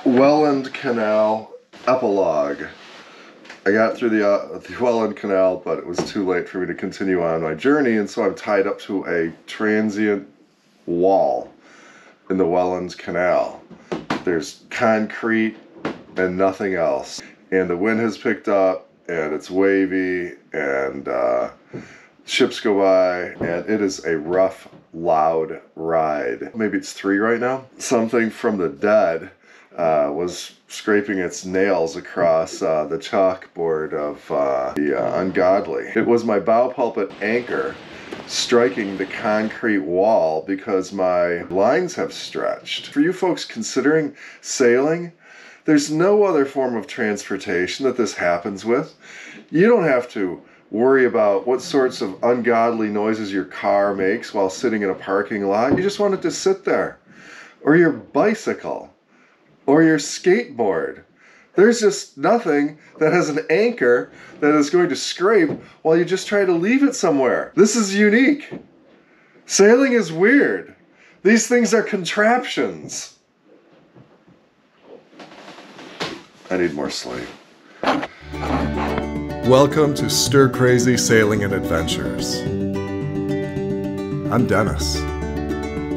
Welland Canal epilogue. I got through the Welland Canal, but it was too late for me to continue on my journey, and so I'm tied up to a transient wall in the Welland Canal. There's concrete and nothing else. And the wind has picked up, and it's wavy, and ships go by, and it is a rough, loud ride. Maybe it's 3 right now. Something from the dead was scraping its nails across the chalkboard of the ungodly. It was my bow pulpit anchor striking the concrete wall because my lines have stretched. For you folks considering sailing, there's no other form of transportation that this happens with. You don't have to worry about what sorts of ungodly noises your car makes while sitting in a parking lot. You just want it to sit there. Or your bicycle. Or your skateboard. There's just nothing that has an anchor that is going to scrape while you just try to leave it somewhere. This is unique. Sailing is weird. These things are contraptions. I need more sleep. Welcome to Stir Crazy Sailing and Adventures. I'm Dennis.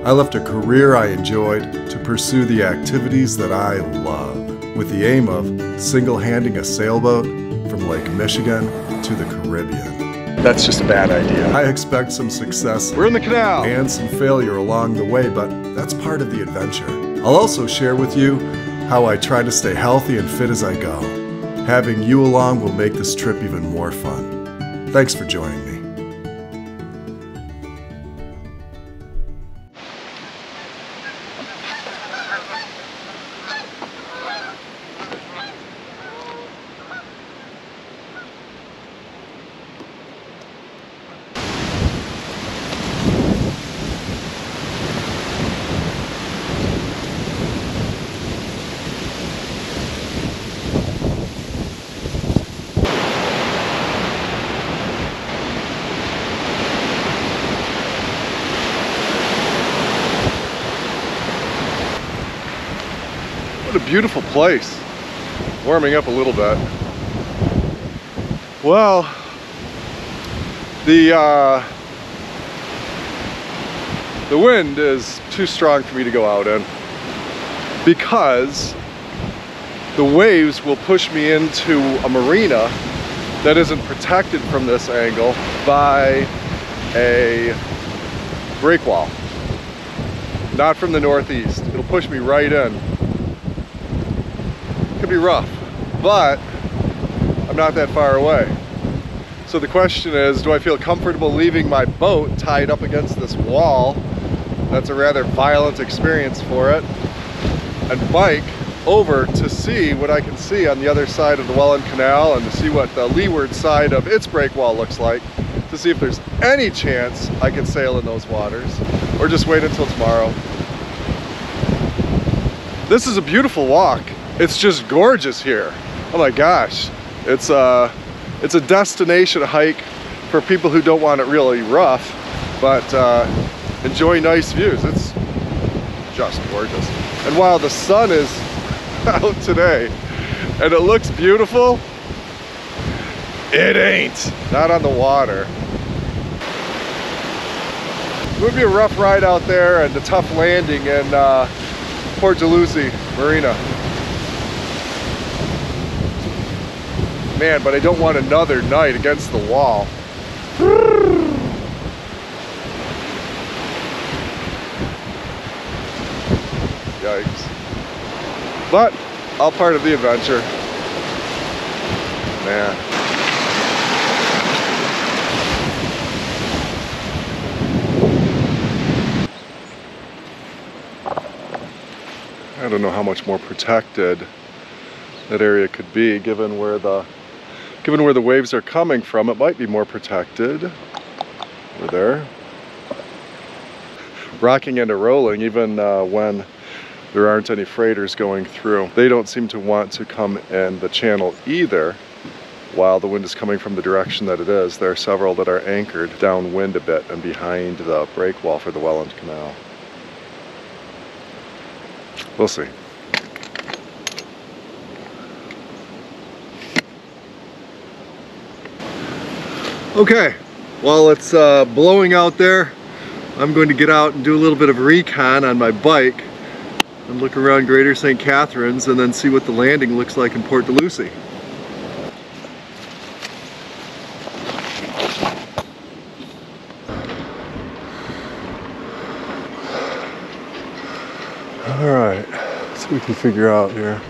I left a career I enjoyed to pursue the activities that I love, with the aim of single-handing a sailboat from Lake Michigan to the Caribbean. That's just a bad idea. I expect some success. We're in the canal! And some failure along the way, but that's part of the adventure. I'll also share with you how I try to stay healthy and fit as I go. Having you along will make this trip even more fun. Thanks for joining me. What a beautiful place. Warming up a little bit. Well, the wind is too strong for me to go out in because the waves will push me into a marina that isn't protected from this angle by a break wall. Not from the northeast. It'll push me right in. Could be rough, but I'm not that far away. So the question is, do I feel comfortable leaving my boat tied up against this wall? That's a rather violent experience for it. And bike over to see what I can see on the other side of the Welland Canal and to see what the leeward side of its break wall looks like, to see if there's any chance I can sail in those waters, or just wait until tomorrow. This is a beautiful walk. It's just gorgeous here. Oh my gosh. It's a destination hike for people who don't want it really rough, but enjoy nice views. It's just gorgeous. And while the sun is out today and it looks beautiful, it ain't. Not on the water. It would be a rough ride out there and a tough landing in Port Dalhousie Marina. Man, but I don't want another night against the wall. Yikes. But, all part of the adventure. Man. I don't know how much more protected that area could be, given where the waves are coming from. It might be more protected. Over there. Rocking and rolling, even when there aren't any freighters going through. They don't seem to want to come in the channel either, while the wind is coming from the direction that it is. There are several that are anchored downwind a bit and behind the break wall for the Welland Canal. We'll see. Okay, while it's blowing out there, I'm going to get out and do a little bit of recon on my bike and look around Greater St. Catharines and then see what the landing looks like in Port Dalhousie. Alright, let's see what we can figure out here.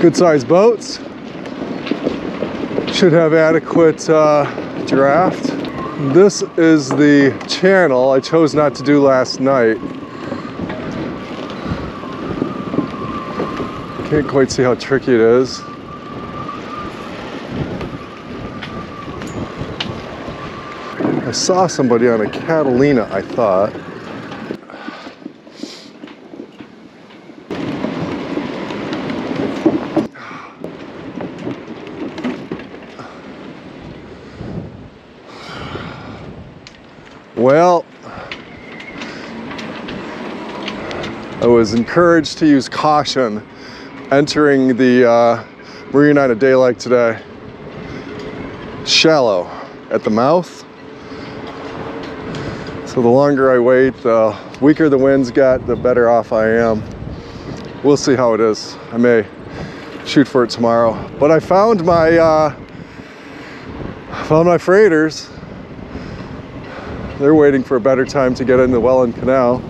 Good sized boats. Should have adequate draft. This is the channel I chose not to do last night. Can't quite see how tricky it is. I saw somebody on a Catalina, I thought. Well, I was encouraged to use caution entering the marina on a day like today. Shallow at the mouth, so the longer I wait, the weaker the winds get, the better off I am. We'll see how it is. I may shoot for it tomorrow, but I found my freighters. They're waiting for a better time to get in the Welland Canal.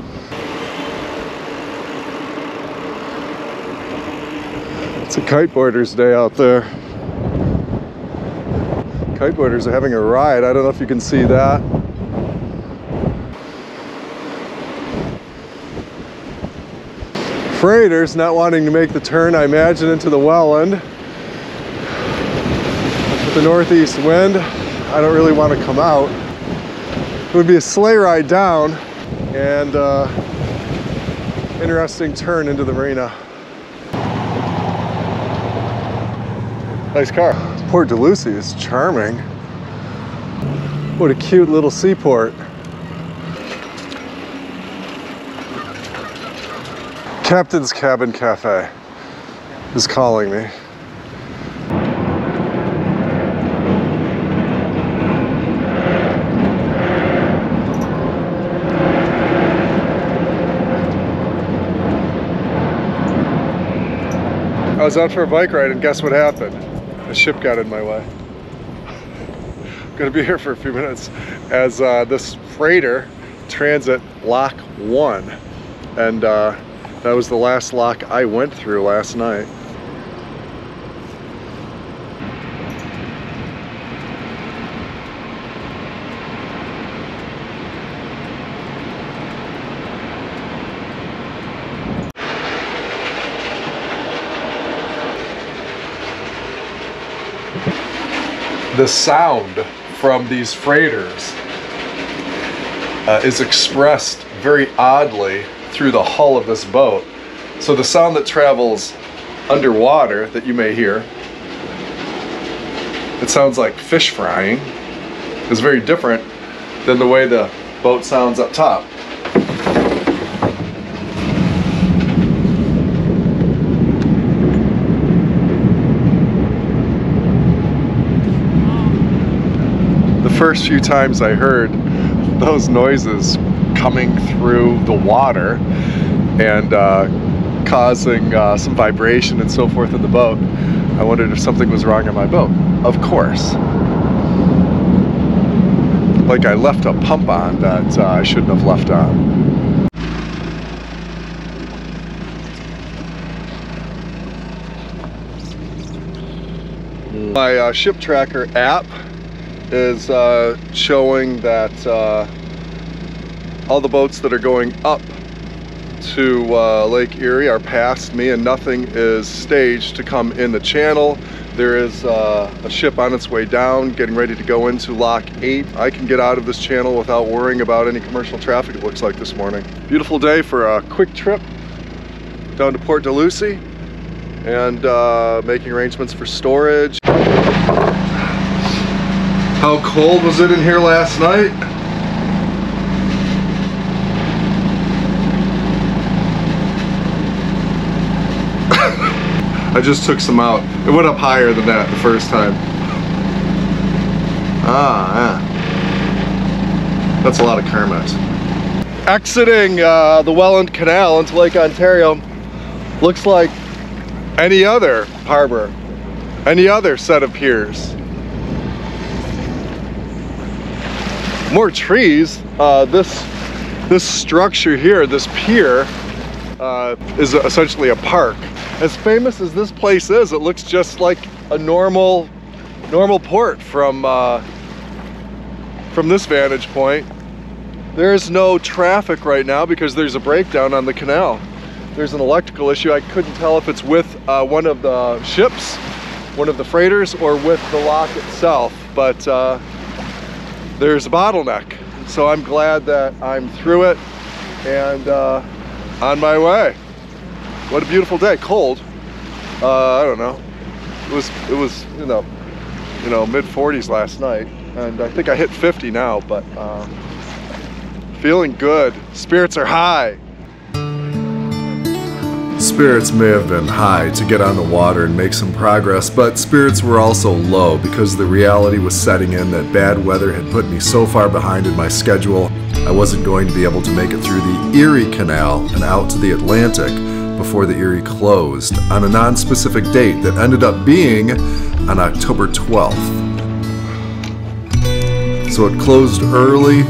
It's a kiteboarders day out there. Kiteboarders are having a ride. I don't know if you can see that. Freighters not wanting to make the turn, I imagine, into the Welland. With the northeast wind, I don't really want to come out. It would be a sleigh ride down and interesting turn into the marina. Nice car. Port Dalhousie is charming. What a cute little seaport. Captain's Cabin Cafe is calling me. I was out for a bike ride and guess what happened? A ship got in my way. I'm gonna be here for a few minutes as this freighter transit lock 1, and that was the last lock I went through last night. The sound from these freighters is expressed very oddly through the hull of this boat. So the sound that travels underwater that you may hear, it sounds like fish frying, is very different than the way the boat sounds up top. The first few times I heard those noises coming through the water and causing some vibration and so forth in the boat, I wondered if something was wrong on my boat. Of course. Like I left a pump on that I shouldn't have left on. My ship tracker app is showing that all the boats that are going up to Lake Erie are past me and nothing is staged to come in the channel. There is a ship on its way down getting ready to go into Lock 8. I can get out of this channel without worrying about any commercial traffic, it looks like this morning. Beautiful day for a quick trip down to Port Dalhousie and making arrangements for storage. How cold was it in here last night? I just took some out. It went up higher than that the first time. Ah, yeah. That's a lot of Kermit. Exiting the Welland Canal into Lake Ontario looks like any other harbor, any other set of piers. More trees. This structure here, this pier, is essentially a park. As famous as this place is, it looks just like a normal port from this vantage point. There's no traffic right now because there's a breakdown on the canal. There's an electrical issue. I couldn't tell if it's with one of the ships, one of the freighters, or with the lock itself, but there's a bottleneck. So I'm glad that I'm through it and on my way. What a beautiful day. Cold. I don't know. It was you know mid 40s last night, and I think I hit 50 now. But feeling good. Spirits are high. Spirits may have been high to get on the water and make some progress, but spirits were also low because the reality was setting in that bad weather had put me so far behind in my schedule I wasn't going to be able to make it through the Erie Canal and out to the Atlantic before the Erie closed on a non-specific date that ended up being on October 12th. So it closed early.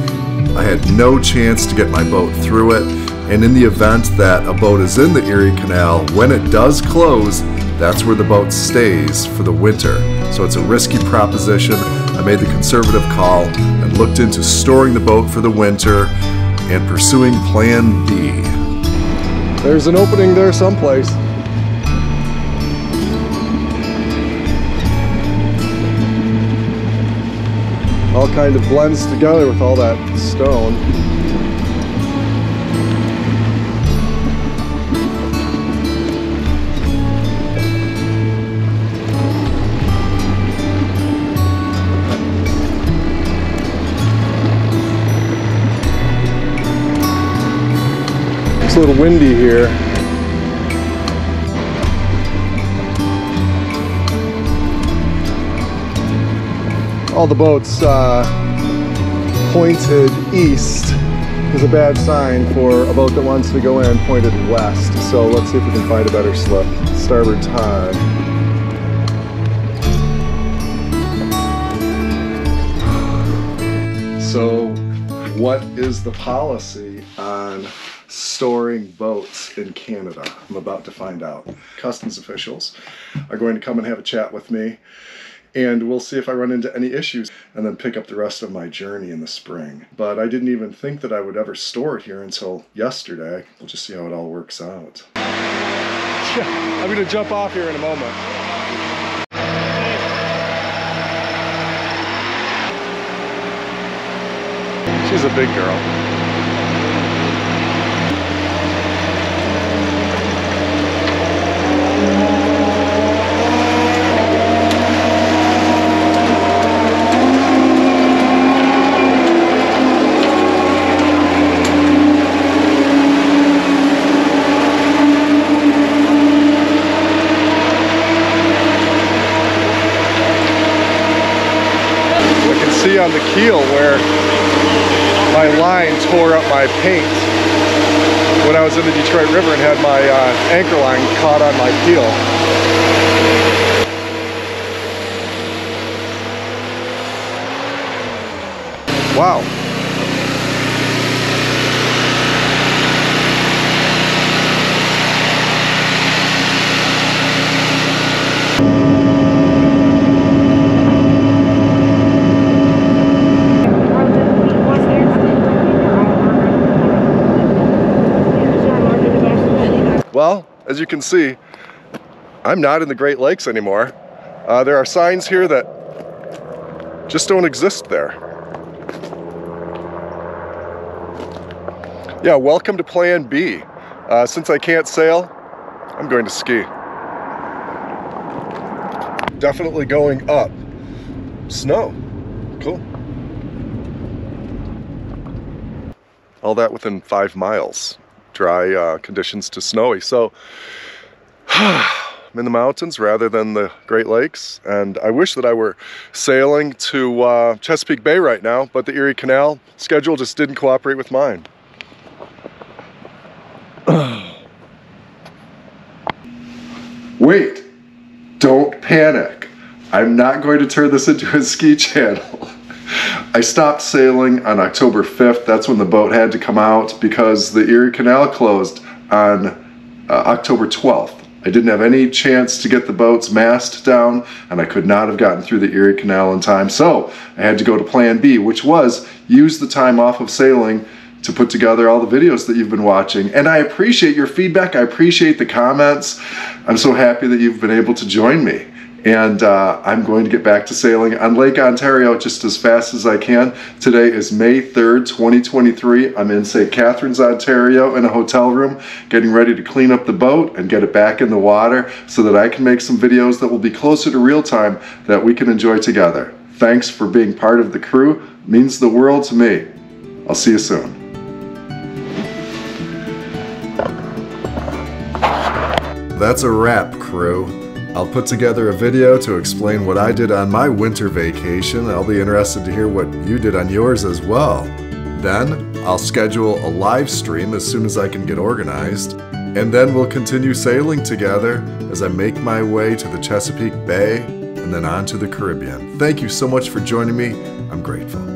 I had no chance to get my boat through it, and in the event that a boat is in the Erie Canal, when it does close, that's where the boat stays for the winter. So it's a risky proposition. I made the conservative call and looked into storing the boat for the winter and pursuing Plan B. There's an opening there someplace. All kind of blends together with all that stone. It's a little windy here. All the boats pointed east is a bad sign for a boat that wants to go in pointed west. So let's see if we can find a better slip. Starboard tide. So what is the policy on storing boats in Canada? I'm about to find out. Customs officials are going to come and have a chat with me, and we'll see if I run into any issues and then pick up the rest of my journey in the spring. But I didn't even think that I would ever store it here until yesterday. We'll just see how it all works out. Yeah, I'm gonna jump off here in a moment. She's a big girl. On the keel where my line tore up my paint when I was in the Detroit River and had my anchor line caught on my keel. Wow. Well, as you can see, I'm not in the Great Lakes anymore. There are signs here that just don't exist there. Yeah, welcome to Plan B. Since I can't sail, I'm going to ski. Definitely going up. Snow. Cool. All that within 5 miles. Dry conditions to snowy. So I'm in the mountains rather than the Great Lakes, and I wish that I were sailing to Chesapeake Bay right now, but the Erie Canal schedule just didn't cooperate with mine. Wait, don't panic. I'm not going to turn this into a ski channel. I stopped sailing on October 5th. That's when the boat had to come out because the Erie Canal closed on October 12th. I didn't have any chance to get the boat's mast down, and I could not have gotten through the Erie Canal in time. So I had to go to plan B, which was use the time off of sailing to put together all the videos that you've been watching. And I appreciate your feedback. I appreciate the comments. I'm so happy that you've been able to join me. And I'm going to get back to sailing on Lake Ontario just as fast as I can. Today is May 3rd, 2023. I'm in St. Catharines, Ontario in a hotel room, getting ready to clean up the boat and get it back in the water so that I can make some videos that will be closer to real time that we can enjoy together. Thanks for being part of the crew. It means the world to me. I'll see you soon. That's a wrap, crew. I'll put together a video to explain what I did on my winter vacation. I'll be interested to hear what you did on yours as well. Then I'll schedule a live stream as soon as I can get organized. And then we'll continue sailing together as I make my way to the Chesapeake Bay and then on to the Caribbean. Thank you so much for joining me. I'm grateful.